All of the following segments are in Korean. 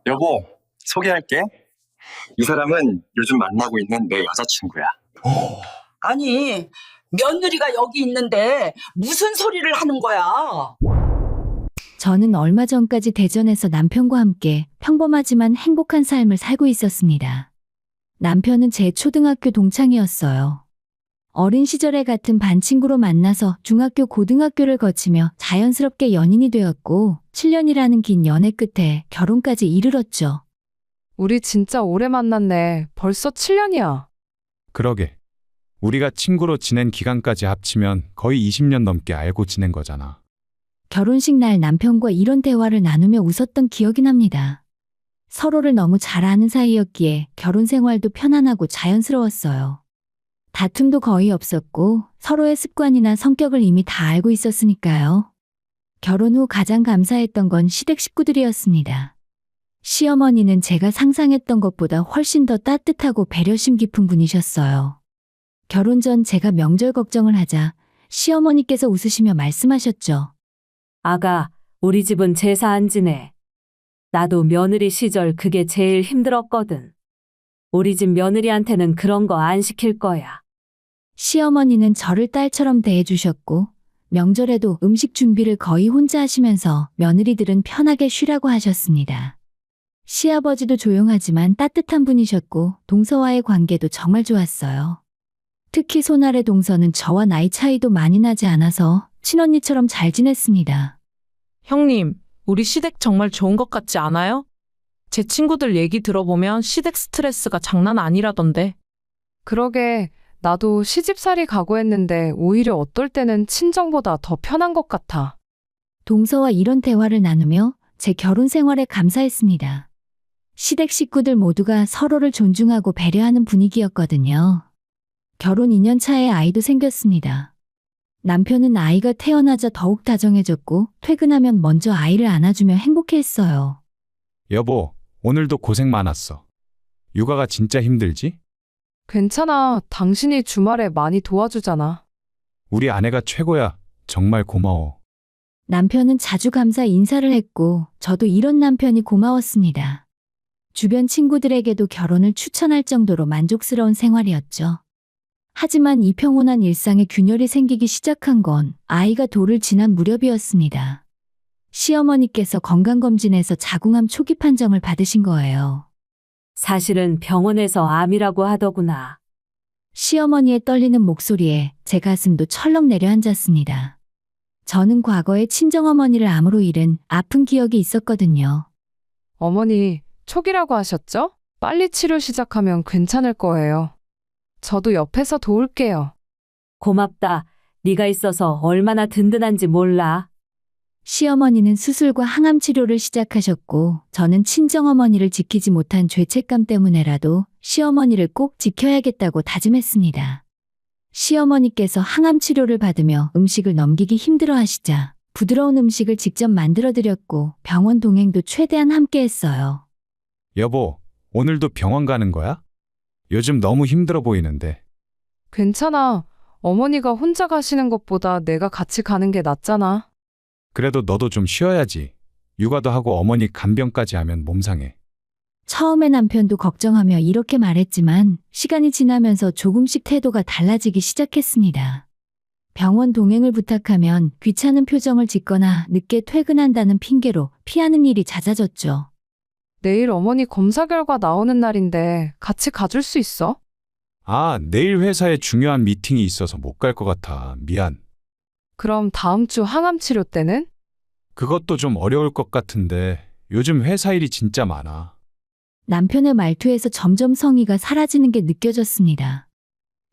여보, 소개할게. 이 사람은 요즘 만나고 있는 내 여자친구야. 아니, 며느리가 여기 있는데 무슨 소리를 하는 거야? 저는 얼마 전까지 대전에서 남편과 함께 평범하지만 행복한 삶을 살고 있었습니다. 남편은 제 초등학교 동창이었어요. 어린 시절에 같은 반 친구로 만나서 중학교, 고등학교를 거치며 자연스럽게 연인이 되었고 7년이라는 긴 연애 끝에 결혼까지 이르렀죠. 우리 진짜 오래 만났네. 벌써 7년이야. 그러게. 우리가 친구로 지낸 기간까지 합치면 거의 20년 넘게 알고 지낸 거잖아. 결혼식 날 남편과 이런 대화를 나누며 웃었던 기억이 납니다. 서로를 너무 잘 아는 사이였기에 결혼 생활도 편안하고 자연스러웠어요. 다툼도 거의 없었고 서로의 습관이나 성격을 이미 다 알고 있었으니까요. 결혼 후 가장 감사했던 건 시댁 식구들이었습니다. 시어머니는 제가 상상했던 것보다 훨씬 더 따뜻하고 배려심 깊은 분이셨어요. 결혼 전 제가 명절 걱정을 하자 시어머니께서 웃으시며 말씀하셨죠. 아가, 우리 집은 제사 안 지내. 나도 며느리 시절 그게 제일 힘들었거든. 우리 집 며느리한테는 그런 거 안 시킬 거야. 시어머니는 저를 딸처럼 대해주셨고 명절에도 음식 준비를 거의 혼자 하시면서 며느리들은 편하게 쉬라고 하셨습니다. 시아버지도 조용하지만 따뜻한 분이셨고 동서와의 관계도 정말 좋았어요. 특히 손아래 동서는 저와 나이 차이도 많이 나지 않아서 친언니처럼 잘 지냈습니다. 형님, 우리 시댁 정말 좋은 것 같지 않아요? 제 친구들 얘기 들어보면 시댁 스트레스가 장난 아니라던데. 그러게, 나도 시집살이 각오했는데 오히려 어떨 때는 친정보다 더 편한 것 같아. 동서와 이런 대화를 나누며 제 결혼 생활에 감사했습니다. 시댁 식구들 모두가 서로를 존중하고 배려하는 분위기였거든요. 결혼 2년 차에 아이도 생겼습니다. 남편은 아이가 태어나자 더욱 다정해졌고 퇴근하면 먼저 아이를 안아주며 행복해했어요. 여보, 오늘도 고생 많았어. 육아가 진짜 힘들지? 괜찮아. 당신이 주말에 많이 도와주잖아. 우리 아내가 최고야. 정말 고마워. 남편은 자주 감사 인사를 했고 저도 이런 남편이 고마웠습니다. 주변 친구들에게도 결혼을 추천할 정도로 만족스러운 생활이었죠. 하지만 이 평온한 일상에 균열이 생기기 시작한 건 아이가 돌을 지난 무렵이었습니다. 시어머니께서 건강검진에서 자궁암 초기 판정을 받으신 거예요. 사실은 병원에서 암이라고 하더구나. 시어머니의 떨리는 목소리에 제 가슴도 철렁 내려앉았습니다. 저는 과거에 친정어머니를 암으로 잃은 아픈 기억이 있었거든요. 어머니, 초기라고 하셨죠? 빨리 치료 시작하면 괜찮을 거예요. 저도 옆에서 도울게요. 고맙다. 네가 있어서 얼마나 든든한지 몰라. 시어머니는 수술과 항암 치료를 시작하셨고 저는 친정어머니를 지키지 못한 죄책감 때문에라도 시어머니를 꼭 지켜야겠다고 다짐했습니다. 시어머니께서 항암 치료를 받으며 음식을 넘기기 힘들어 하시자 부드러운 음식을 직접 만들어 드렸고 병원 동행도 최대한 함께 했어요. 여보, 오늘도 병원 가는 거야? 요즘 너무 힘들어 보이는데. 괜찮아. 어머니가 혼자 가시는 것보다 내가 같이 가는 게 낫잖아. 그래도 너도 좀 쉬어야지. 육아도 하고 어머니 간병까지 하면 몸 상해. 처음에 남편도 걱정하며 이렇게 말했지만 시간이 지나면서 조금씩 태도가 달라지기 시작했습니다. 병원 동행을 부탁하면 귀찮은 표정을 짓거나 늦게 퇴근한다는 핑계로 피하는 일이 잦아졌죠. 내일 어머니 검사 결과 나오는 날인데 같이 가줄 수 있어? 아, 내일 회사에 중요한 미팅이 있어서 못 갈 것 같아. 미안. 그럼 다음 주 항암 치료 때는? 그것도 좀 어려울 것 같은데 요즘 회사 일이 진짜 많아. 남편의 말투에서 점점 성의가 사라지는 게 느껴졌습니다.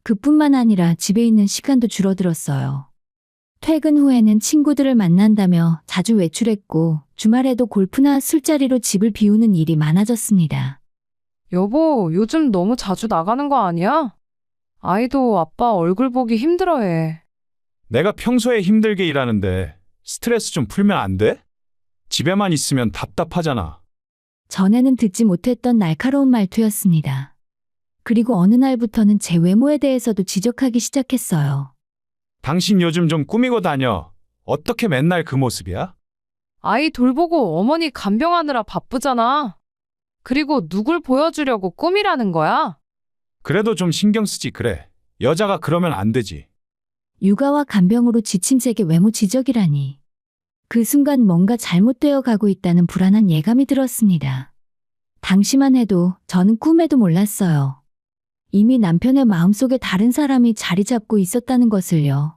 그뿐만 아니라 집에 있는 시간도 줄어들었어요. 퇴근 후에는 친구들을 만난다며 자주 외출했고 주말에도 골프나 술자리로 집을 비우는 일이 많아졌습니다. 여보, 요즘 너무 자주 나가는 거 아니야? 아이도 아빠 얼굴 보기 힘들어해. 내가 평소에 힘들게 일하는데 스트레스 좀 풀면 안 돼? 집에만 있으면 답답하잖아. 전에는 듣지 못했던 날카로운 말투였습니다. 그리고 어느 날부터는 제 외모에 대해서도 지적하기 시작했어요. 당신 요즘 좀 꾸미고 다녀. 어떻게 맨날 그 모습이야? 아이 돌보고 어머니 간병하느라 바쁘잖아. 그리고 누굴 보여주려고 꿈이라는 거야? 그래도 좀 신경 쓰지 그래. 여자가 그러면 안 되지. 육아와 간병으로 지친 제게 외모 지적이라니. 그 순간 뭔가 잘못되어 가고 있다는 불안한 예감이 들었습니다. 당시만 해도 저는 꿈에도 몰랐어요. 이미 남편의 마음속에 다른 사람이 자리 잡고 있었다는 것을요.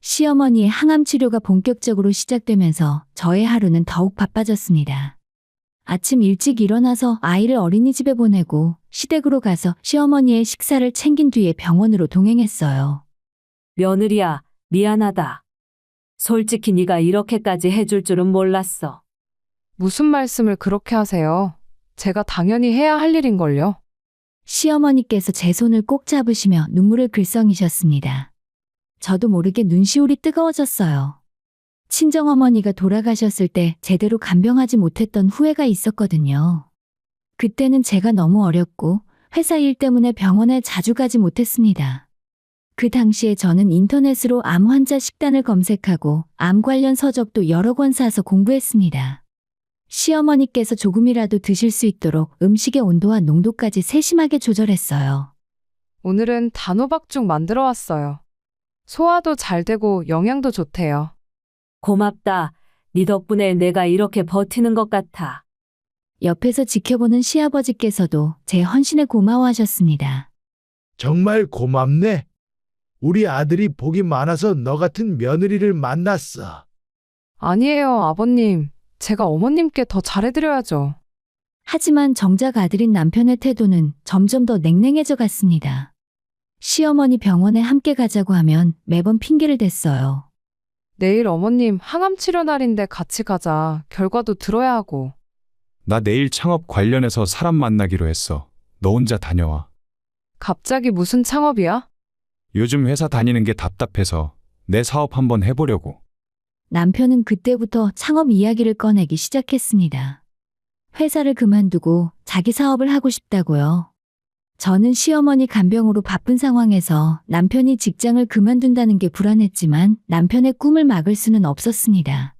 시어머니의 항암 치료가 본격적으로 시작되면서 저의 하루는 더욱 바빠졌습니다. 아침 일찍 일어나서 아이를 어린이집에 보내고 시댁으로 가서 시어머니의 식사를 챙긴 뒤에 병원으로 동행했어요. 며느리야, 미안하다. 솔직히 네가 이렇게까지 해줄 줄은 몰랐어. 무슨 말씀을 그렇게 하세요? 제가 당연히 해야 할 일인걸요. 시어머니께서 제 손을 꼭 잡으시며 눈물을 글썽이셨습니다. 저도 모르게 눈시울이 뜨거워졌어요. 친정어머니가 돌아가셨을 때 제대로 간병하지 못했던 후회가 있었거든요. 그때는 제가 너무 어렸고 회사 일 때문에 병원에 자주 가지 못했습니다. 그 당시에 저는 인터넷으로 암 환자 식단을 검색하고 암 관련 서적도 여러 권 사서 공부했습니다. 시어머니께서 조금이라도 드실 수 있도록 음식의 온도와 농도까지 세심하게 조절했어요. 오늘은 단호박죽 만들어 왔어요. 소화도 잘 되고 영양도 좋대요. 고맙다. 네 덕분에 내가 이렇게 버티는 것 같아. 옆에서 지켜보는 시아버지께서도 제 헌신에 고마워하셨습니다. 정말 고맙네. 우리 아들이 복이 많아서 너 같은 며느리를 만났어. 아니에요, 아버님. 제가 어머님께 더 잘해드려야죠. 하지만 정작 아들인 남편의 태도는 점점 더 냉랭해져 갔습니다. 시어머니 병원에 함께 가자고 하면 매번 핑계를 댔어요. 내일 어머님 항암 치료 날인데 같이 가자. 결과도 들어야 하고. 나 내일 창업 관련해서 사람 만나기로 했어. 너 혼자 다녀와. 갑자기 무슨 창업이야? 요즘 회사 다니는 게 답답해서 내 사업 한번 해보려고. 남편은 그때부터 창업 이야기를 꺼내기 시작했습니다. 회사를 그만두고 자기 사업을 하고 싶다고요. 저는 시어머니 간병으로 바쁜 상황에서 남편이 직장을 그만둔다는 게 불안했지만 남편의 꿈을 막을 수는 없었습니다.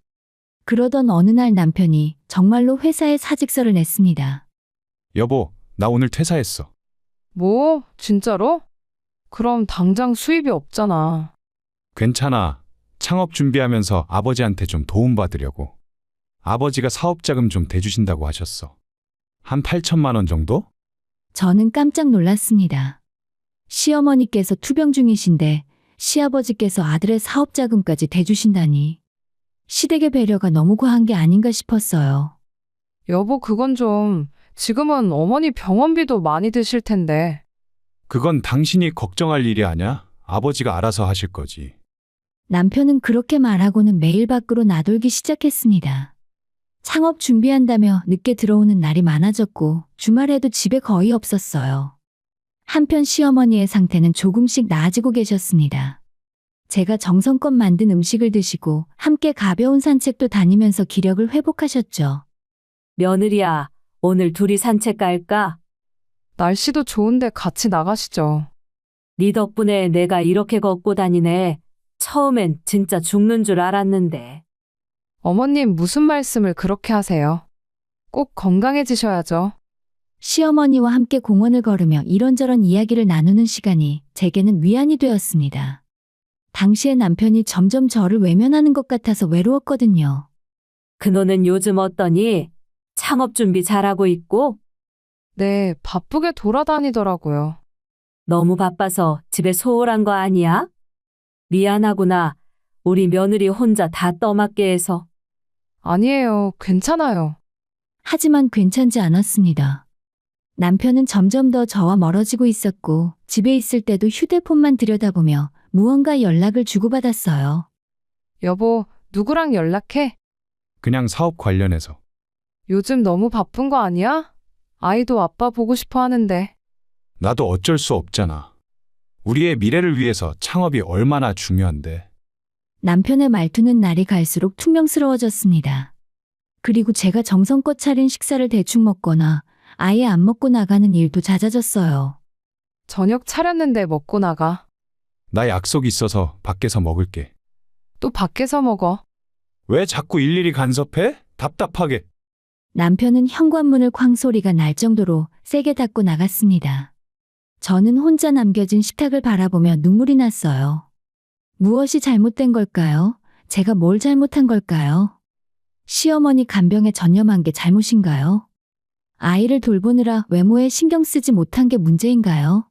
그러던 어느 날 남편이 정말로 회사에 사직서를 냈습니다. 여보, 나 오늘 퇴사했어. 뭐? 진짜로? 그럼 당장 수입이 없잖아. 괜찮아. 창업 준비하면서 아버지한테 좀 도움받으려고. 아버지가 사업자금 좀 대주신다고 하셨어. 한 8천만 원 정도? 저는 깜짝 놀랐습니다. 시어머니께서 투병 중이신데 시아버지께서 아들의 사업자금까지 대주신다니. 시댁의 배려가 너무 과한 게 아닌가 싶었어요. 여보, 그건 좀. 지금은 어머니 병원비도 많이 드실 텐데. 그건 당신이 걱정할 일이 아냐? 아버지가 알아서 하실 거지. 남편은 그렇게 말하고는 매일 밖으로 나돌기 시작했습니다. 창업 준비한다며 늦게 들어오는 날이 많아졌고 주말에도 집에 거의 없었어요. 한편 시어머니의 상태는 조금씩 나아지고 계셨습니다. 제가 정성껏 만든 음식을 드시고 함께 가벼운 산책도 다니면서 기력을 회복하셨죠. 며느리야, 오늘 둘이 산책 갈까? 날씨도 좋은데 같이 나가시죠. 네 덕분에 내가 이렇게 걷고 다니네. 처음엔 진짜 죽는 줄 알았는데. 어머님 무슨 말씀을 그렇게 하세요? 꼭 건강해지셔야죠. 시어머니와 함께 공원을 걸으며 이런저런 이야기를 나누는 시간이 제게는 위안이 되었습니다. 당시에 남편이 점점 저를 외면하는 것 같아서 외로웠거든요. 그노는 요즘 어떠니? 창업 준비 잘하고 있고? 네, 바쁘게 돌아다니더라고요. 너무 바빠서 집에 소홀한 거 아니야? 미안하구나. 우리 며느리 혼자 다 떠맡게 해서. 아니에요, 괜찮아요. 하지만 괜찮지 않았습니다. 남편은 점점 더 저와 멀어지고 있었고 집에 있을 때도 휴대폰만 들여다보며 무언가 연락을 주고받았어요. 여보, 누구랑 연락해? 그냥 사업 관련해서. 요즘 너무 바쁜 거 아니야? 아이도 아빠 보고 싶어 하는데. 나도 어쩔 수 없잖아. 우리의 미래를 위해서 창업이 얼마나 중요한데. 남편의 말투는 날이 갈수록 퉁명스러워졌습니다. 그리고 제가 정성껏 차린 식사를 대충 먹거나 아예 안 먹고 나가는 일도 잦아졌어요. 저녁 차렸는데 먹고 나가. 나 약속 있어서 밖에서 먹을게. 또 밖에서 먹어. 왜 자꾸 일일이 간섭해? 답답하게. 남편은 현관문을 쾅 소리가 날 정도로 세게 닫고 나갔습니다. 저는 혼자 남겨진 식탁을 바라보며 눈물이 났어요. 무엇이 잘못된 걸까요? 제가 뭘 잘못한 걸까요? 시어머니 간병에 전념한 게 잘못인가요? 아이를 돌보느라 외모에 신경 쓰지 못한 게 문제인가요?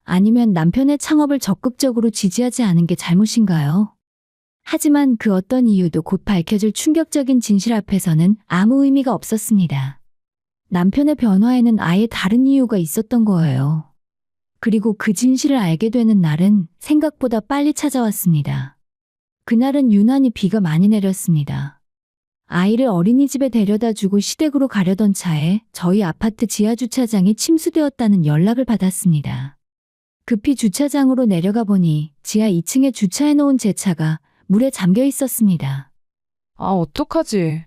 아니면 남편의 창업을 적극적으로 지지하지 않은 게 잘못인가요? 하지만 그 어떤 이유도 곧 밝혀질 충격적인 진실 앞에서는 아무 의미가 없었습니다. 남편의 변화에는 아예 다른 이유가 있었던 거예요. 그리고 그 진실을 알게 되는 날은 생각보다 빨리 찾아왔습니다. 그날은 유난히 비가 많이 내렸습니다. 아이를 어린이집에 데려다 주고 시댁으로 가려던 차에 저희 아파트 지하주차장이 침수되었다는 연락을 받았습니다. 급히 주차장으로 내려가 보니 지하 2층에 주차해놓은 제 차가 물에 잠겨 있었습니다. 아, 어떡하지?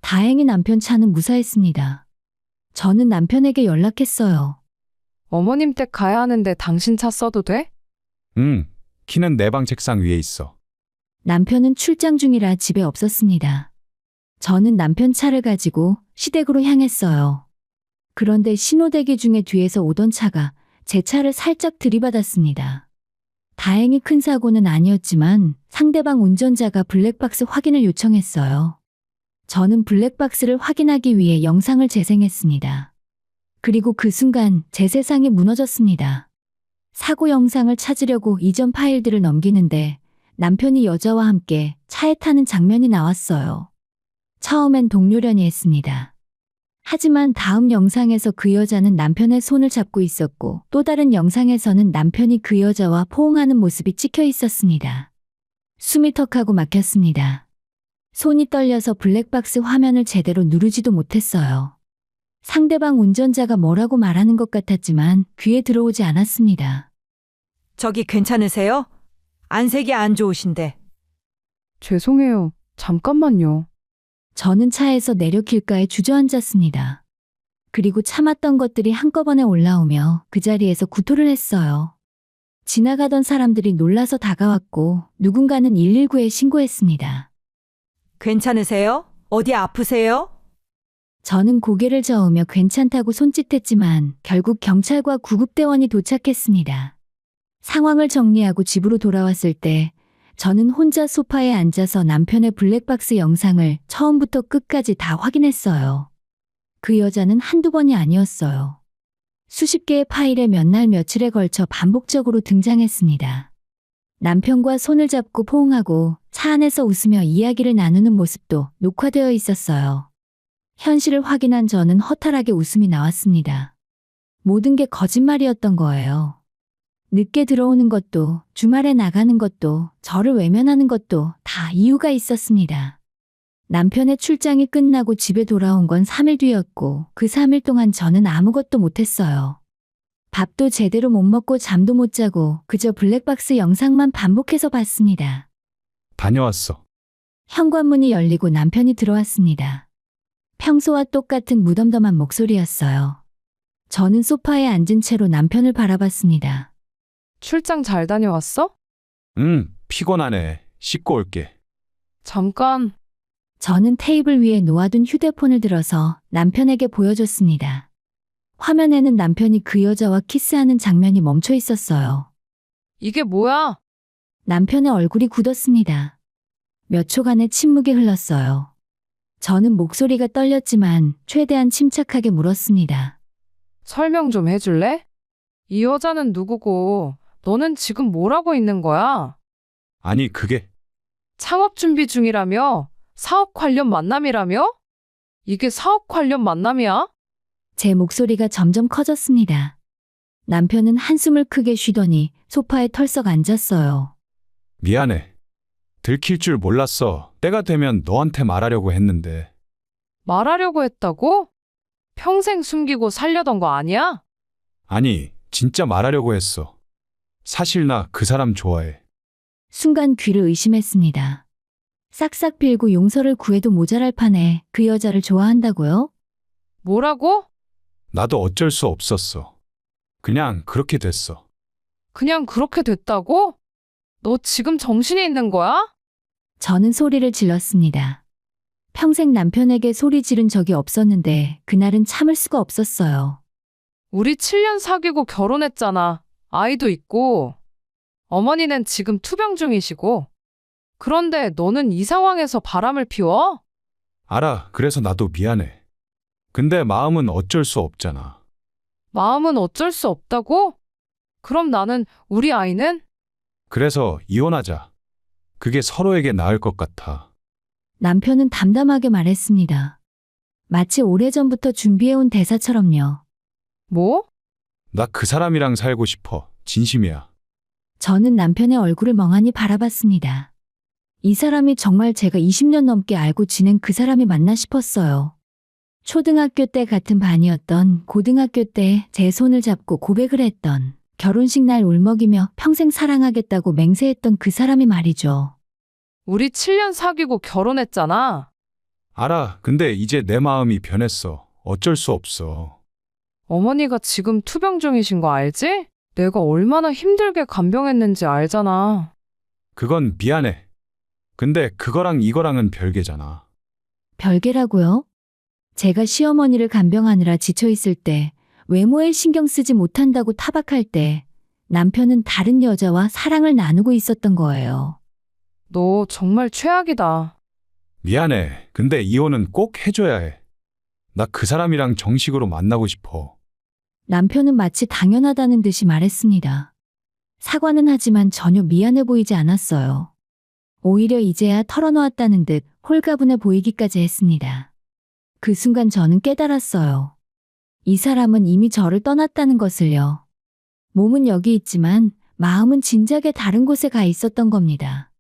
다행히 남편 차는 무사했습니다. 저는 남편에게 연락했어요. 어머님 댁 가야 하는데 당신 차 써도 돼? 키는 내 방 책상 위에 있어. 남편은 출장 중이라 집에 없었습니다. 저는 남편 차를 가지고 시댁으로 향했어요. 그런데 신호대기 중에 뒤에서 오던 차가 제 차를 살짝 들이받았습니다. 다행히 큰 사고는 아니었지만 상대방 운전자가 블랙박스 확인을 요청했어요. 저는 블랙박스를 확인하기 위해 영상을 재생했습니다. 그리고 그 순간 제 세상이 무너졌습니다. 사고 영상을 찾으려고 이전 파일들을 넘기는데 남편이 여자와 함께 차에 타는 장면이 나왔어요. 처음엔 동료려니 했습니다. 하지만 다음 영상에서 그 여자는 남편의 손을 잡고 있었고 또 다른 영상에서는 남편이 그 여자와 포옹하는 모습이 찍혀 있었습니다. 숨이 턱하고 막혔습니다. 손이 떨려서 블랙박스 화면을 제대로 누르지도 못했어요. 상대방 운전자가 뭐라고 말하는 것 같았지만 귀에 들어오지 않았습니다. 저기 괜찮으세요? 안색이 안 좋으신데. 죄송해요. 잠깐만요. 저는 차에서 내려 길가에 주저앉았습니다. 그리고 참았던 것들이 한꺼번에 올라오며 그 자리에서 구토를 했어요. 지나가던 사람들이 놀라서 다가왔고 누군가는 119에 신고했습니다. 괜찮으세요? 어디 아프세요? 저는 고개를 저으며 괜찮다고 손짓했지만 결국 경찰과 구급대원이 도착했습니다. 상황을 정리하고 집으로 돌아왔을 때 저는 혼자 소파에 앉아서 남편의 블랙박스 영상을 처음부터 끝까지 다 확인했어요. 그 여자는 한두 번이 아니었어요. 수십 개의 파일에 몇 날 며칠에 걸쳐 반복적으로 등장했습니다. 남편과 손을 잡고 포옹하고 차 안에서 웃으며 이야기를 나누는 모습도 녹화되어 있었어요. 현실을 확인한 저는 허탈하게 웃음이 나왔습니다. 모든 게 거짓말이었던 거예요. 늦게 들어오는 것도, 주말에 나가는 것도, 저를 외면하는 것도 다 이유가 있었습니다. 남편의 출장이 끝나고 집에 돌아온 건 3일 뒤였고 그 3일 동안 저는 아무것도 못했어요. 밥도 제대로 못 먹고 잠도 못 자고 그저 블랙박스 영상만 반복해서 봤습니다. 다녀왔어. 현관문이 열리고 남편이 들어왔습니다. 평소와 똑같은 무덤덤한 목소리였어요. 저는 소파에 앉은 채로 남편을 바라봤습니다. 출장 잘 다녀왔어? 피곤하네. 씻고 올게. 잠깐. 저는 테이블 위에 놓아둔 휴대폰을 들어서 남편에게 보여줬습니다. 화면에는 남편이 그 여자와 키스하는 장면이 멈춰 있었어요. 이게 뭐야? 남편의 얼굴이 굳었습니다. 몇 초간의 침묵이 흘렀어요. 저는 목소리가 떨렸지만 최대한 침착하게 물었습니다. 설명 좀 해줄래? 이 여자는 누구고 너는 지금 뭘 하고 있는 거야? 아니, 그게 창업 준비 중이라며? 사업 관련 만남이라며? 이게 사업 관련 만남이야? 제 목소리가 점점 커졌습니다. 남편은 한숨을 크게 쉬더니 소파에 털썩 앉았어요. 미안해. 들킬 줄 몰랐어. 때가 되면 너한테 말하려고 했는데. 말하려고 했다고? 평생 숨기고 살려던 거 아니야? 아니, 진짜 말하려고 했어. 사실 나 그 사람 좋아해. 순간 귀를 의심했습니다. 싹싹 빌고 용서를 구해도 모자랄 판에 그 여자를 좋아한다고요? 뭐라고? 나도 어쩔 수 없었어. 그냥 그렇게 됐어. 그냥 그렇게 됐다고? 너 지금 정신이 있는 거야? 저는 소리를 질렀습니다. 평생 남편에게 소리 지른 적이 없었는데 그날은 참을 수가 없었어요. 우리 7년 사귀고 결혼했잖아. 아이도 있고. 어머니는 지금 투병 중이시고. 그런데 너는 이 상황에서 바람을 피워? 알아. 그래서 나도 미안해. 근데 마음은 어쩔 수 없잖아. 마음은 어쩔 수 없다고? 그럼 나는, 우리 아이는? 그래서 이혼하자. 그게 서로에게 나을 것 같아. 남편은 담담하게 말했습니다. 마치 오래전부터 준비해온 대사처럼요. 뭐? 나 그 사람이랑 살고 싶어. 진심이야. 저는 남편의 얼굴을 멍하니 바라봤습니다. 이 사람이 정말 제가 20년 넘게 알고 지낸 그 사람이 맞나 싶었어요. 초등학교 때 같은 반이었던, 고등학교 때 제 손을 잡고 고백을 했던, 결혼식 날 울먹이며 평생 사랑하겠다고 맹세했던 그 사람이 말이죠. 우리 7년 사귀고 결혼했잖아. 알아. 근데 이제 내 마음이 변했어. 어쩔 수 없어. 어머니가 지금 투병 중이신 거 알지? 내가 얼마나 힘들게 간병했는지 알잖아. 그건 미안해. 근데 그거랑 이거랑은 별개잖아. 별개라고요? 제가 시어머니를 간병하느라 지쳐있을 때, 외모에 신경 쓰지 못한다고 타박할 때, 남편은 다른 여자와 사랑을 나누고 있었던 거예요. 너 정말 최악이다. 미안해. 근데 이혼은 꼭 해줘야 해. 나 그 사람이랑 정식으로 만나고 싶어. 남편은 마치 당연하다는 듯이 말했습니다. 사과는 하지만 전혀 미안해 보이지 않았어요. 오히려 이제야 털어놓았다는 듯 홀가분해 보이기까지 했습니다. 그 순간 저는 깨달았어요. 이 사람은 이미 저를 떠났다는 것을요. 몸은 여기 있지만 마음은 진작에 다른 곳에 가 있었던 겁니다.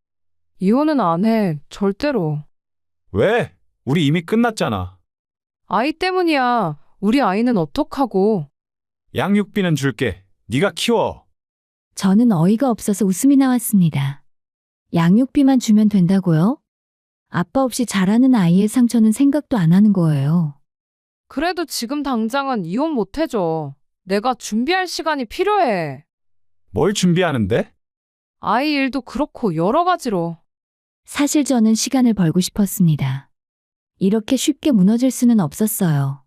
이혼은 안 해. 절대로. 왜? 우리 이미 끝났잖아. 아이 때문이야. 우리 아이는 어떡하고. 양육비는 줄게. 네가 키워. 저는 어이가 없어서 웃음이 나왔습니다. 양육비만 주면 된다고요? 아빠 없이 자라는 아이의 상처는 생각도 안 하는 거예요. 그래도 지금 당장은 이혼 못 해줘. 내가 준비할 시간이 필요해. 뭘 준비하는데? 아이 일도 그렇고 여러 가지로. 사실 저는 시간을 벌고 싶었습니다. 이렇게 쉽게 무너질 수는 없었어요.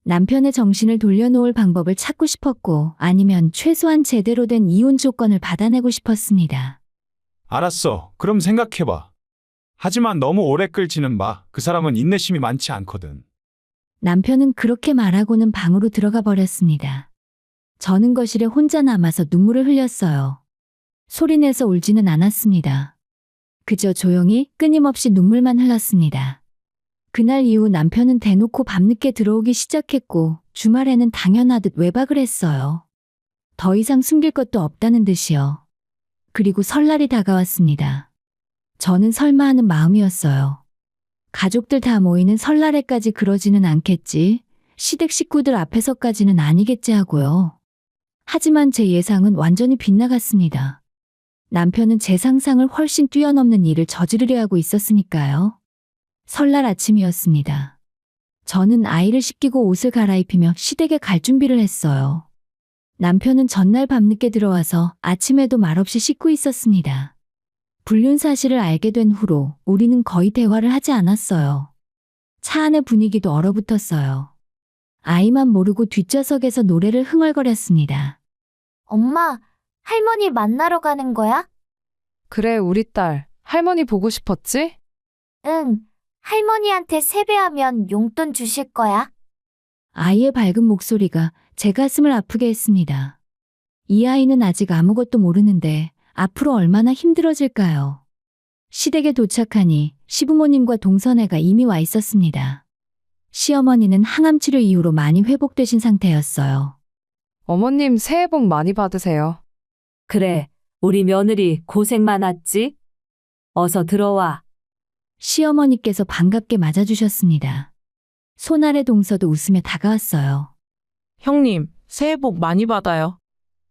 남편의 정신을 돌려놓을 방법을 찾고 싶었고, 아니면 최소한 제대로 된 이혼 조건을 받아내고 싶었습니다. 알았어. 그럼 생각해봐. 하지만 너무 오래 끌지는 마. 그 사람은 인내심이 많지 않거든. 남편은 그렇게 말하고는 방으로 들어가 버렸습니다. 저는 거실에 혼자 남아서 눈물을 흘렸어요. 소리내서 울지는 않았습니다. 그저 조용히 끊임없이 눈물만 흘렀습니다. 그날 이후 남편은 대놓고 밤늦게 들어오기 시작했고, 주말에는 당연하듯 외박을 했어요. 더 이상 숨길 것도 없다는 듯이요. 그리고 설날이 다가왔습니다. 저는 설마 하는 마음이었어요. 가족들 다 모이는 설날에까지 그러지는 않겠지, 시댁 식구들 앞에서까지는 아니겠지 하고요. 하지만 제 예상은 완전히 빗나갔습니다. 남편은 제 상상을 훨씬 뛰어넘는 일을 저지르려 하고 있었으니까요. 설날 아침이었습니다. 저는 아이를 씻기고 옷을 갈아입히며 시댁에 갈 준비를 했어요. 남편은 전날 밤늦게 들어와서 아침에도 말없이 씻고 있었습니다. 불륜 사실을 알게 된 후로 우리는 거의 대화를 하지 않았어요. 차 안의 분위기도 얼어붙었어요. 아이만 모르고 뒷좌석에서 노래를 흥얼거렸습니다. 엄마, 할머니 만나러 가는 거야? 그래, 우리 딸. 할머니 보고 싶었지? 응. 할머니한테 세배하면 용돈 주실 거야? 아이의 밝은 목소리가 제 가슴을 아프게 했습니다. 이 아이는 아직 아무것도 모르는데 앞으로 얼마나 힘들어질까요? 시댁에 도착하니 시부모님과 동서네가 이미 와 있었습니다. 시어머니는 항암 치료 이후로 많이 회복되신 상태였어요. 어머님 새해 복 많이 받으세요. 그래, 우리 며느리 고생 많았지? 어서 들어와. 시어머니께서 반갑게 맞아주셨습니다. 손아래 동서도 웃으며 다가왔어요. 형님, 새해 복 많이 받아요.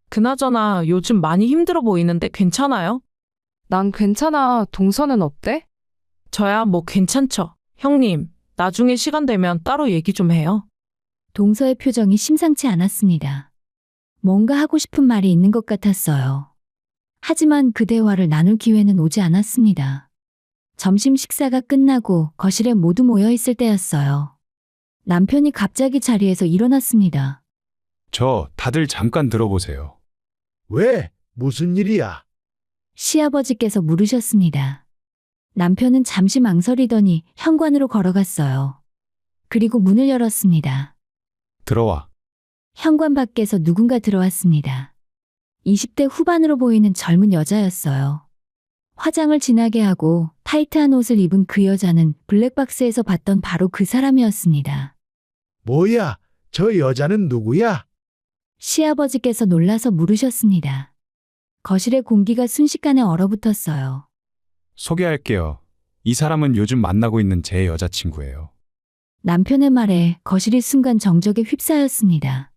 그나저나 요즘 많이 힘들어 보이는데 괜찮아요? 난 괜찮아. 동서는 어때? 저야 뭐 괜찮죠. 형님, 나중에 시간 되면 따로 얘기 좀 해요. 동서의 표정이 심상치 않았습니다. 뭔가 하고 싶은 말이 있는 것 같았어요. 하지만 그 대화를 나눌 기회는 오지 않았습니다. 점심 식사가 끝나고 거실에 모두 모여 있을 때였어요. 남편이 갑자기 자리에서 일어났습니다. 다들 잠깐 들어보세요. 왜? 무슨 일이야? 시아버지께서 물으셨습니다. 남편은 잠시 망설이더니 현관으로 걸어갔어요. 그리고 문을 열었습니다. 들어와. 현관 밖에서 누군가 들어왔습니다. 20대 후반으로 보이는 젊은 여자였어요. 화장을 진하게 하고 타이트한 옷을 입은 그 여자는 블랙박스에서 봤던 바로 그 사람이었습니다. 뭐야? 저 여자는 누구야? 시아버지께서 놀라서 물으셨습니다. 거실의 공기가 순식간에 얼어붙었어요. 소개할게요. 이 사람은 요즘 만나고 있는 제 여자친구예요. 남편의 말에 거실이 순간 정적에 휩싸였습니다.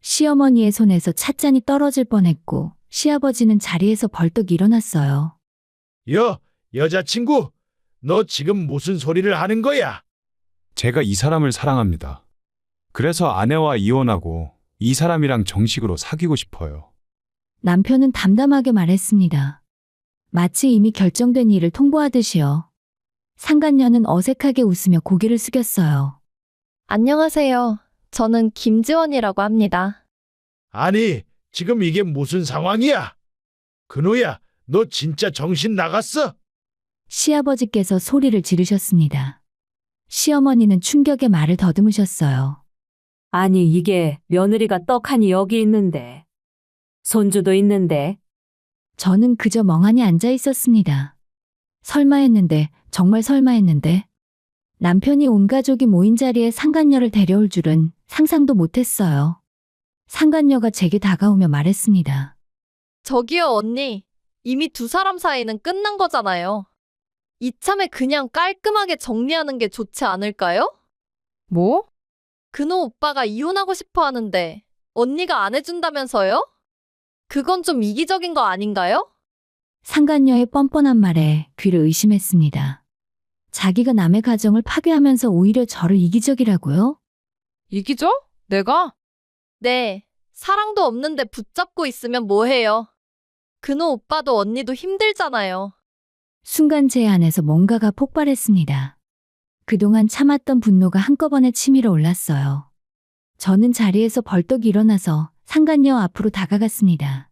시어머니의 손에서 찻잔이 떨어질 뻔했고 시아버지는 자리에서 벌떡 일어났어요. 여자친구, 너 지금 무슨 소리를 하는 거야? 제가 이 사람을 사랑합니다. 그래서 아내와 이혼하고 이 사람이랑 정식으로 사귀고 싶어요. 남편은 담담하게 말했습니다. 마치 이미 결정된 일을 통보하듯이요. 상간녀는 어색하게 웃으며 고개를 숙였어요. 안녕하세요. 저는 김지원이라고 합니다. 아니, 지금 이게 무슨 상황이야? 근호야, 너 진짜 정신 나갔어? 시아버지께서 소리를 지르셨습니다. 시어머니는 충격의 말을 더듬으셨어요. 아니, 이게 며느리가 떡하니 여기 있는데. 손주도 있는데. 저는 그저 멍하니 앉아 있었습니다. 설마 했는데, 정말 설마 했는데. 남편이 온 가족이 모인 자리에 상간녀를 데려올 줄은 상상도 못했어요. 상간녀가 제게 다가오며 말했습니다. 저기요, 언니. 이미 두 사람 사이는 끝난 거잖아요. 이참에 그냥 깔끔하게 정리하는 게 좋지 않을까요? 뭐? 근호 오빠가 이혼하고 싶어 하는데 언니가 안 해준다면서요? 그건 좀 이기적인 거 아닌가요? 상간녀의 뻔뻔한 말에 귀를 의심했습니다. 자기가 남의 가정을 파괴하면서 오히려 저를 이기적이라고요? 이기적? 내가? 네, 사랑도 없는데 붙잡고 있으면 뭐해요? 근호 오빠도 언니도 힘들잖아요. 순간 제 안에서 뭔가가 폭발했습니다. 그동안 참았던 분노가 한꺼번에 치밀어 올랐어요. 저는 자리에서 벌떡 일어나서 상간녀 앞으로 다가갔습니다.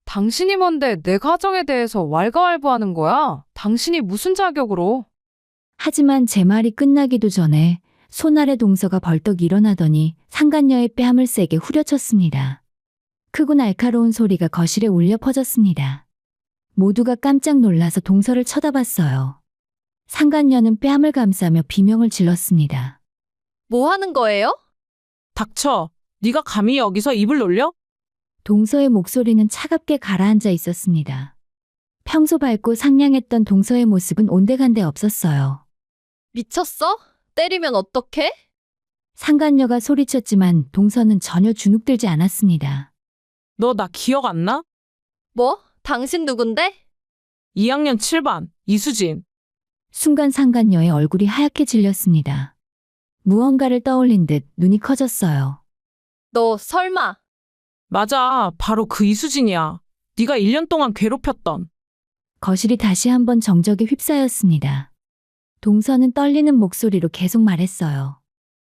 당신이 뭔데 내 가정에 대해서 왈가왈부하는 거야? 당신이 무슨 자격으로? 하지만 제 말이 끝나기도 전에 손 아래 동서가 벌떡 일어나더니 상간녀의 뺨을 세게 후려쳤습니다. 크고 날카로운 소리가 거실에 울려 퍼졌습니다. 모두가 깜짝 놀라서 동서를 쳐다봤어요. 상간녀는 뺨을 감싸며 비명을 질렀습니다. 뭐 하는 거예요? 닥쳐. 네가 감히 여기서 입을 놀려? 동서의 목소리는 차갑게 가라앉아 있었습니다. 평소 밝고 상냥했던 동서의 모습은 온데간데 없었어요. 미쳤어? 때리면 어떡해? 상간녀가 소리쳤지만 동서는 전혀 주눅들지 않았습니다. 너 나 기억 안 나? 뭐? 당신 누군데? 2학년 7반 이수진. 순간 상간녀의 얼굴이 하얗게 질렸습니다. 무언가를 떠올린 듯 눈이 커졌어요. 너 설마? 맞아. 바로 그 이수진이야. 네가 1년 동안 괴롭혔던. 거실이 다시 한번 정적에 휩싸였습니다. 동서는 떨리는 목소리로 계속 말했어요.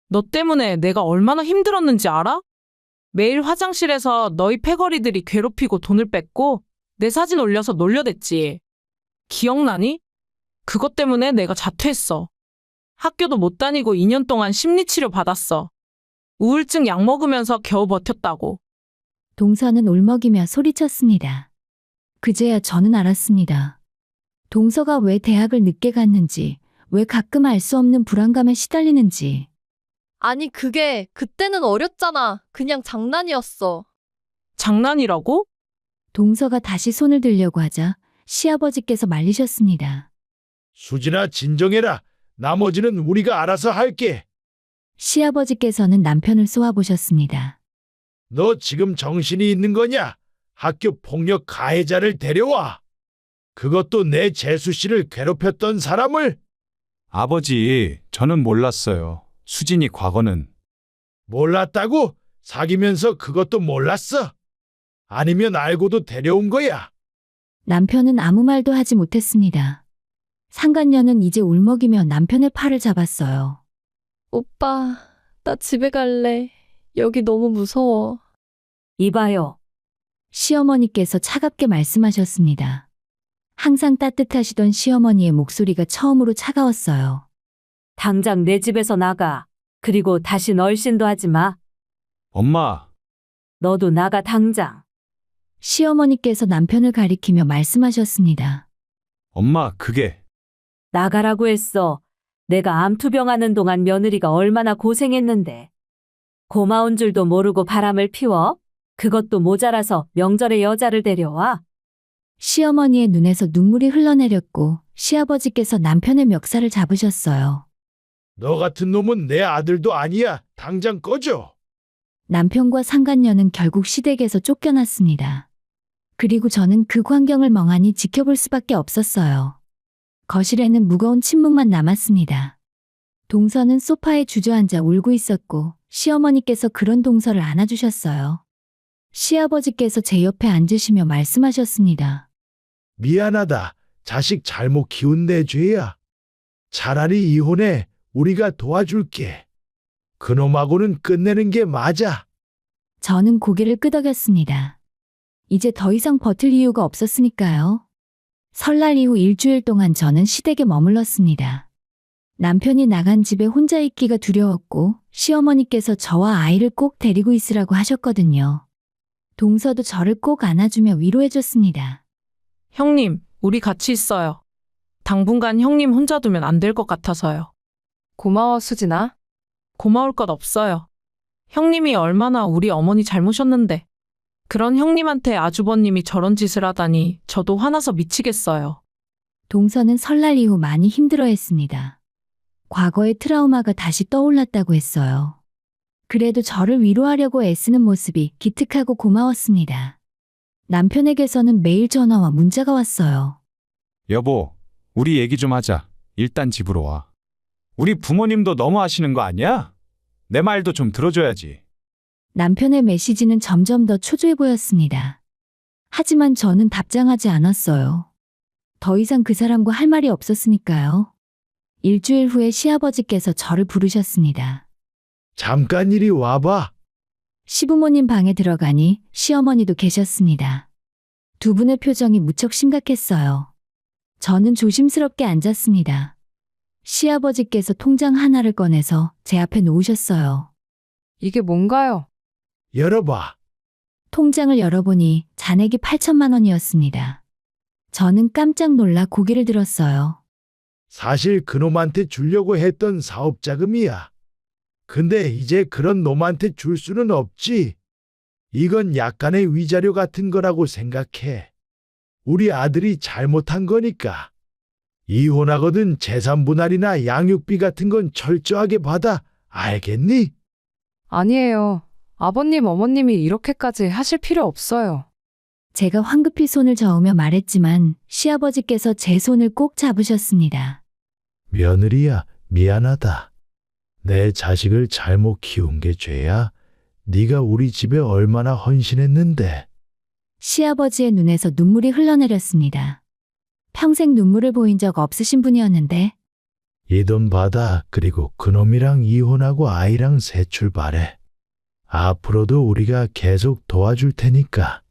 너 때문에 내가 얼마나 힘들었는지 알아? 매일 화장실에서 너희 패거리들이 괴롭히고 돈을 뺏고 내 사진 올려서 놀려댔지. 기억나니? 그것 때문에 내가 자퇴했어. 학교도 못 다니고 2년 동안 심리치료 받았어. 우울증 약 먹으면서 겨우 버텼다고. 동서는 울먹이며 소리쳤습니다. 그제야 저는 알았습니다. 동서가 왜 대학을 늦게 갔는지, 왜 가끔 알 수 없는 불안감에 시달리는지. 아니 그게 그때는 어렸잖아. 그냥 장난이었어. 장난이라고? 동서가 다시 손을 들려고 하자 시아버지께서 말리셨습니다. 수진아, 진정해라. 나머지는 우리가 알아서 할게. 시아버지께서는 남편을 쏘아보셨습니다. 너 지금 정신이 있는 거냐? 학교 폭력 가해자를 데려와. 그것도 내 재수 씨를 괴롭혔던 사람을. 아버지, 저는 몰랐어요. 수진이 과거는. 몰랐다고? 사귀면서 그것도 몰랐어? 아니면 알고도 데려온 거야? 남편은 아무 말도 하지 못했습니다. 상간녀는 이제 울먹이며 남편의 팔을 잡았어요. 오빠, 나 집에 갈래. 여기 너무 무서워. 이봐요. 시어머니께서 차갑게 말씀하셨습니다. 항상 따뜻하시던 시어머니의 목소리가 처음으로 차가웠어요. 당장 내 집에서 나가. 그리고 다시 널씬도 하지 마. 엄마, 너도 나가 당장. 시어머니께서 남편을 가리키며 말씀하셨습니다. 엄마, 그게. 나가라고 했어. 내가 암투병하는 동안 며느리가 얼마나 고생했는데. 고마운 줄도 모르고 바람을 피워? 그것도 모자라서 명절에 여자를 데려와? 시어머니의 눈에서 눈물이 흘러내렸고 시아버지께서 남편의 멱살을 잡으셨어요. 너 같은 놈은 내 아들도 아니야. 당장 꺼져. 남편과 상간녀는 결국 시댁에서 쫓겨났습니다. 그리고 저는 그 광경을 멍하니 지켜볼 수밖에 없었어요. 거실에는 무거운 침묵만 남았습니다. 동서는 소파에 주저앉아 울고 있었고 시어머니께서 그런 동서를 안아주셨어요. 시아버지께서 제 옆에 앉으시며 말씀하셨습니다. 미안하다. 자식 잘못 키운 내 죄야. 차라리 이혼해. 우리가 도와줄게. 그놈하고는 끝내는 게 맞아. 저는 고개를 끄덕였습니다. 이제 더 이상 버틸 이유가 없었으니까요. 설날 이후 일주일 동안 저는 시댁에 머물렀습니다. 남편이 나간 집에 혼자 있기가 두려웠고 시어머니께서 저와 아이를 꼭 데리고 있으라고 하셨거든요. 동서도 저를 꼭 안아주며 위로해줬습니다. 형님, 우리 같이 있어요. 당분간 형님 혼자 두면 안 될 것 같아서요. 고마워, 수진아. 고마울 것 없어요. 형님이 얼마나 우리 어머니 잘모셨는데. 그런 형님한테 아주버님이 저런 짓을 하다니 저도 화나서 미치겠어요. 동서는 설날 이후 많이 힘들어했습니다. 과거의 트라우마가 다시 떠올랐다고 했어요. 그래도 저를 위로하려고 애쓰는 모습이 기특하고 고마웠습니다. 남편에게서는 매일 전화와 문자가 왔어요. 여보, 우리 얘기 좀 하자. 일단 집으로 와. 우리 부모님도 너무 하시는 거 아니야? 내 말도 좀 들어줘야지. 남편의 메시지는 점점 더 초조해 보였습니다. 하지만 저는 답장하지 않았어요. 더 이상 그 사람과 할 말이 없었으니까요. 일주일 후에 시아버지께서 저를 부르셨습니다. 잠깐 이리 와봐. 시부모님 방에 들어가니 시어머니도 계셨습니다. 두 분의 표정이 무척 심각했어요. 저는 조심스럽게 앉았습니다. 시아버지께서 통장 하나를 꺼내서 제 앞에 놓으셨어요. 이게 뭔가요? 열어봐. 통장을 열어보니 잔액이 8천만 원이었습니다. 저는 깜짝 놀라 고개를 들었어요. 사실 그놈한테 주려고 했던 사업자금이야. 근데 이제 그런 놈한테 줄 수는 없지. 이건 약간의 위자료 같은 거라고 생각해. 우리 아들이 잘못한 거니까. 이혼하거든 재산 분할이나 양육비 같은 건 철저하게 받아. 알겠니? 아니에요. 아버님, 어머님이 이렇게까지 하실 필요 없어요. 제가 황급히 손을 저으며 말했지만 시아버지께서 제 손을 꼭 잡으셨습니다. 며느리야, 미안하다. 내 자식을 잘못 키운 게 죄야. 네가 우리 집에 얼마나 헌신했는데. 시아버지의 눈에서 눈물이 흘러내렸습니다. 평생 눈물을 보인 적 없으신 분이었는데 이 돈 받아. 그리고 그놈이랑 이혼하고 아이랑 새 출발해. 앞으로도 우리가 계속 도와줄 테니까.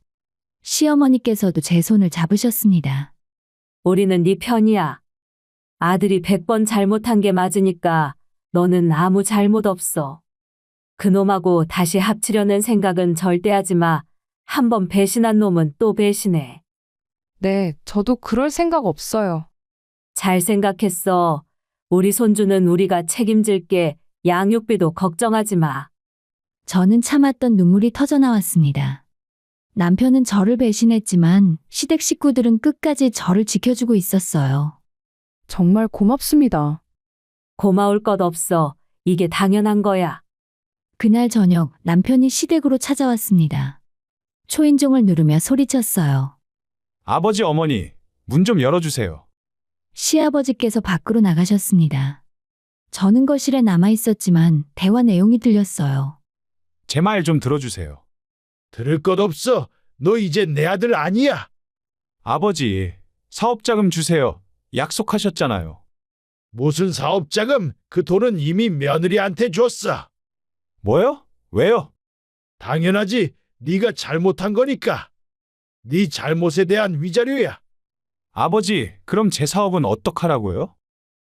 시어머니께서도 제 손을 잡으셨습니다. 우리는 네 편이야. 아들이 100번 잘못한 게 맞으니까 너는 아무 잘못 없어. 그놈하고 다시 합치려는 생각은 절대 하지 마. 한 번 배신한 놈은 또 배신해. 네, 저도 그럴 생각 없어요. 잘 생각했어. 우리 손주는 우리가 책임질게. 양육비도 걱정하지 마. 저는 참았던 눈물이 터져나왔습니다. 남편은 저를 배신했지만 시댁 식구들은 끝까지 저를 지켜주고 있었어요. 정말 고맙습니다. 고마울 것 없어. 이게 당연한 거야. 그날 저녁 남편이 시댁으로 찾아왔습니다. 초인종을 누르며 소리쳤어요. 아버지, 어머니, 문 좀 열어주세요. 시아버지께서 밖으로 나가셨습니다. 저는 거실에 남아 있었지만 대화 내용이 들렸어요. 제 말 좀 들어주세요. 들을 것 없어. 너 이제 내 아들 아니야. 아버지, 사업자금 주세요. 약속하셨잖아요. 무슨 사업자금? 그 돈은 이미 며느리한테 줬어. 뭐요? 왜요? 당연하지. 네가 잘못한 거니까. 네 잘못에 대한 위자료야. 아버지, 그럼 제 사업은 어떡하라고요?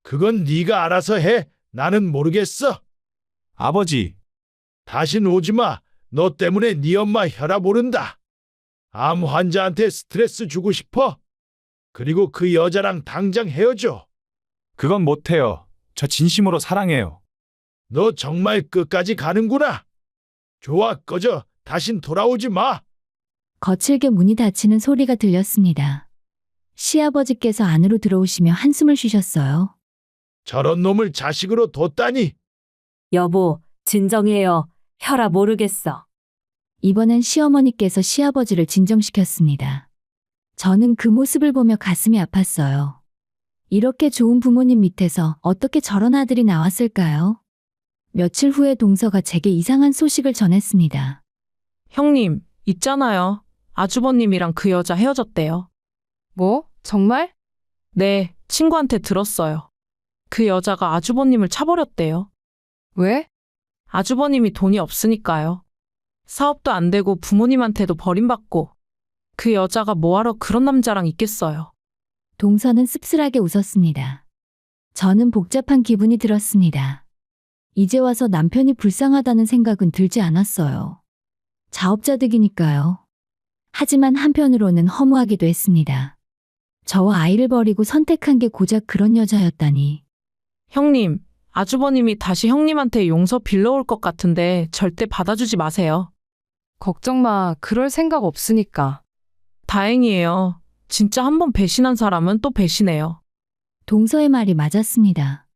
그건 네가 알아서 해. 나는 모르겠어. 아버지, 다신 오지 마. 너 때문에 네 엄마 혈압 오른다. 암 환자한테 스트레스 주고 싶어? 그리고 그 여자랑 당장 헤어져. 그건 못해요. 저 진심으로 사랑해요. 너 정말 끝까지 가는구나. 좋아, 꺼져. 다신 돌아오지 마. 거칠게 문이 닫히는 소리가 들렸습니다. 시아버지께서 안으로 들어오시며 한숨을 쉬셨어요. 저런 놈을 자식으로 뒀다니. 여보, 진정해요. 혈압 오르겠어. 이번엔 시어머니께서 시아버지를 진정시켰습니다. 저는 그 모습을 보며 가슴이 아팠어요. 이렇게 좋은 부모님 밑에서 어떻게 저런 아들이 나왔을까요? 며칠 후에 동서가 제게 이상한 소식을 전했습니다. 형님, 있잖아요. 아주버님이랑 그 여자 헤어졌대요. 뭐? 정말? 네, 친구한테 들었어요. 그 여자가 아주버님을 차버렸대요. 왜? 아주버님이 돈이 없으니까요. 사업도 안 되고 부모님한테도 버림받고. 그 여자가 뭐하러 그런 남자랑 있겠어요. 동서는 씁쓸하게 웃었습니다. 저는 복잡한 기분이 들었습니다. 이제 와서 남편이 불쌍하다는 생각은 들지 않았어요. 자업자득이니까요. 하지만 한편으로는 허무하기도 했습니다. 저와 아이를 버리고 선택한 게 고작 그런 여자였다니. 형님, 아주버님이 다시 형님한테 용서 빌러올 것 같은데 절대 받아주지 마세요. 걱정 마. 그럴 생각 없으니까. 다행이에요. 진짜 한 번 배신한 사람은 또 배신해요. 동서의 말이 맞았습니다.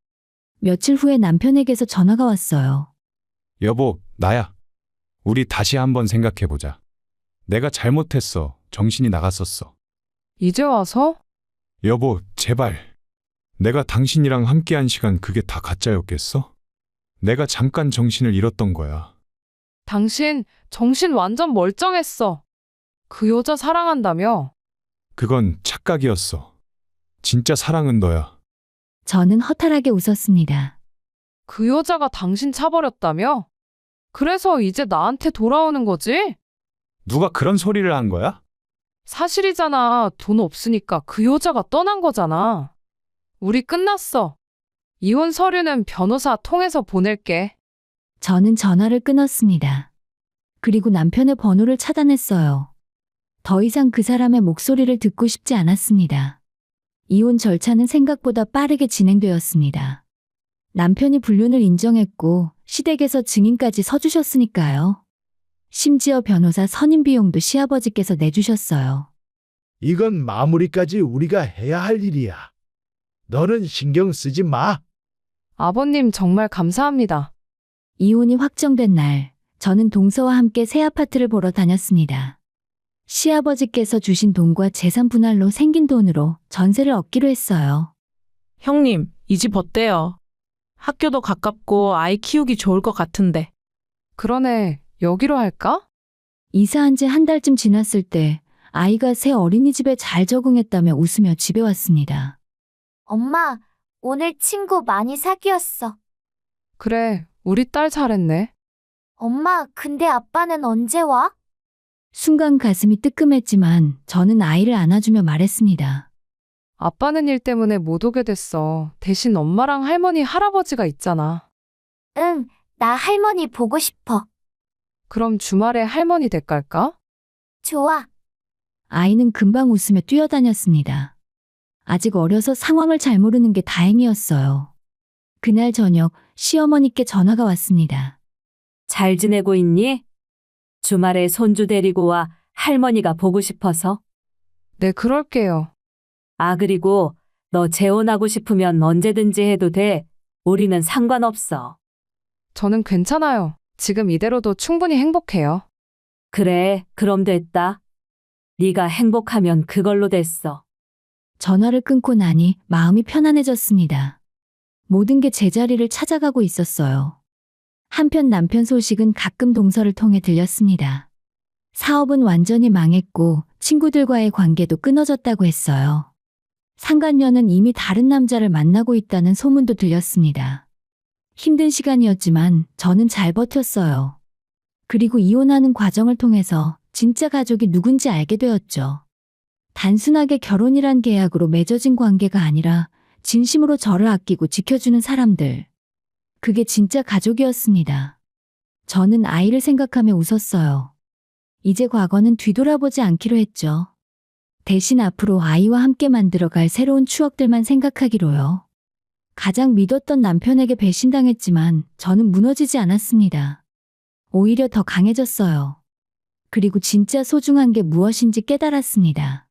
며칠 후에 남편에게서 전화가 왔어요. 여보, 나야. 우리 다시 한번 생각해보자. 내가 잘못했어. 정신이 나갔었어. 이제 와서? 여보, 제발. 내가 당신이랑 함께한 시간 그게 다 가짜였겠어? 내가 잠깐 정신을 잃었던 거야. 당신 정신 완전 멀쩡했어. 그 여자 사랑한다며? 그건 착각이었어. 진짜 사랑은 너야. 저는 허탈하게 웃었습니다. 그 여자가 당신 차버렸다며? 그래서 이제 나한테 돌아오는 거지? 누가 그런 소리를 한 거야? 사실이잖아. 돈 없으니까 그 여자가 떠난 거잖아. 우리 끝났어. 이혼 서류는 변호사 통해서 보낼게. 저는 전화를 끊었습니다. 그리고 남편의 번호를 차단했어요. 더 이상 그 사람의 목소리를 듣고 싶지 않았습니다. 이혼 절차는 생각보다 빠르게 진행되었습니다. 남편이 불륜을 인정했고 시댁에서 증인까지 서주셨으니까요. 심지어 변호사 선임 비용도 시아버지께서 내주셨어요. 이건 마무리까지 우리가 해야 할 일이야. 너는 신경 쓰지 마. 아버님 정말 감사합니다. 이혼이 확정된 날, 저는 동서와 함께 새 아파트를 보러 다녔습니다. 시아버지께서 주신 돈과 재산 분할로 생긴 돈으로 전세를 얻기로 했어요. 형님, 이 집 어때요? 학교도 가깝고 아이 키우기 좋을 것 같은데. 그러네. 여기로 할까? 이사한 지 한 달쯤 지났을 때 아이가 새 어린이집에 잘 적응했다며 웃으며 집에 왔습니다. 엄마, 오늘 친구 많이 사귀었어. 그래. 우리 딸 잘했네. 엄마, 근데 아빠는 언제 와? 순간 가슴이 뜨끔했지만 저는 아이를 안아주며 말했습니다. 아빠는 일 때문에 못 오게 됐어. 대신 엄마랑 할머니, 할아버지가 있잖아. 응, 나 할머니 보고 싶어. 그럼 주말에 할머니 댁 갈까? 좋아. 아이는 금방 웃으며 뛰어다녔습니다. 아직 어려서 상황을 잘 모르는 게 다행이었어요. 그날 저녁 시어머니께 전화가 왔습니다. 잘 지내고 있니? 주말에 손주 데리고 와. 할머니가 보고 싶어서. 네, 그럴게요. 아, 그리고 너 재혼하고 싶으면 언제든지 해도 돼. 우리는 상관없어. 저는 괜찮아요. 지금 이대로도 충분히 행복해요. 그래, 그럼 됐다. 네가 행복하면 그걸로 됐어. 전화를 끊고 나니 마음이 편안해졌습니다. 모든 게 제자리를 찾아가고 있었어요. 한편 남편 소식은 가끔 동서를 통해 들렸습니다. 사업은 완전히 망했고 친구들과의 관계도 끊어졌다고 했어요. 상간녀는 이미 다른 남자를 만나고 있다는 소문도 들렸습니다. 힘든 시간이었지만 저는 잘 버텼어요. 그리고 이혼하는 과정을 통해서 진짜 가족이 누군지 알게 되었죠. 단순하게 결혼이란 계약으로 맺어진 관계가 아니라 진심으로 저를 아끼고 지켜주는 사람들. 그게 진짜 가족이었습니다. 저는 아이를 생각하며 웃었어요. 이제 과거는 뒤돌아보지 않기로 했죠. 대신 앞으로 아이와 함께 만들어갈 새로운 추억들만 생각하기로요. 가장 믿었던 남편에게 배신당했지만 저는 무너지지 않았습니다. 오히려 더 강해졌어요. 그리고 진짜 소중한 게 무엇인지 깨달았습니다.